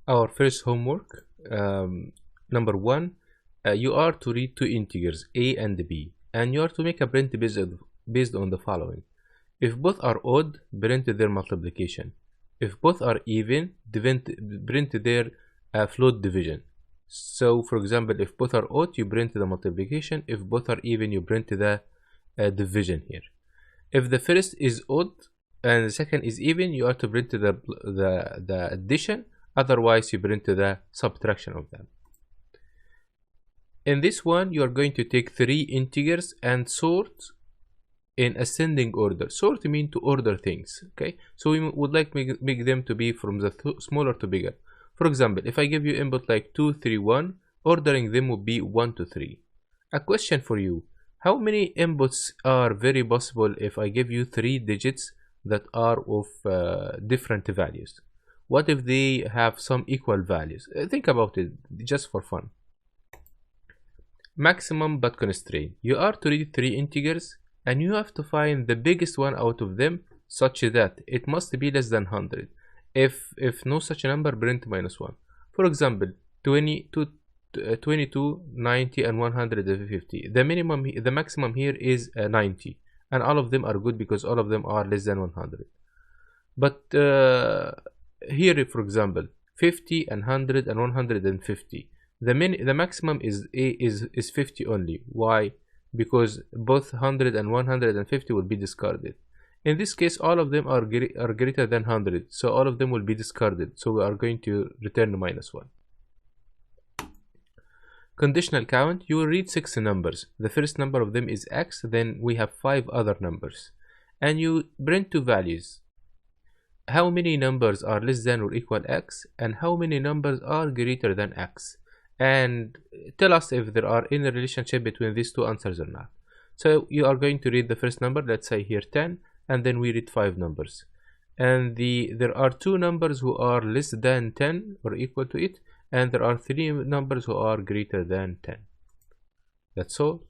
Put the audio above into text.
Our first homework, number one, you are to read two integers a and b, and you are to make a print based on the following. If both are odd, print their multiplication. If both are even, print their float division. So, for example, if both are odd, you print the multiplication. If both are even, you print the division here. If the first is odd and the second is even, you are to print the addition. Otherwise, you print the subtraction of them. In this one, you are going to take three integers and sort in ascending order. Sort means to order things. Okay, so we would like to make them to be from the smaller to bigger. For example, if I give you input like 2, 3, 1, ordering them would be 1 to 3. A question for you: how many inputs are very possible if I give you 3 digits that are of different values? What if they have some equal values? Think about it just for fun. Maximum but constraint. You are to read 3 integers and you have to find the biggest one out of them such that it must be less than 100. If no such number, print -1. For example, 22, 90 and 150. The maximum here is 90, and all of them are good because all of them are less than 100. But here, for example, 50 and 100 and 150. The maximum is 50 only. Why? Because both 100 and 150 will be discarded. In this case, all of them are greater than 100, so all of them will be discarded. So we are going to return -1. Conditional count. You will read 6 numbers. The first number of them is x. Then we have 5 other numbers, and you print 2 values. How many numbers are less than or equal x, and how many numbers are greater than x? And tell us if there are any relationship between these two answers or not. So you are going to read the first number, let's say here 10, and then we read 5 numbers. And there are 2 numbers who are less than 10 or equal to it, and there are 3 numbers who are greater than 10. That's all.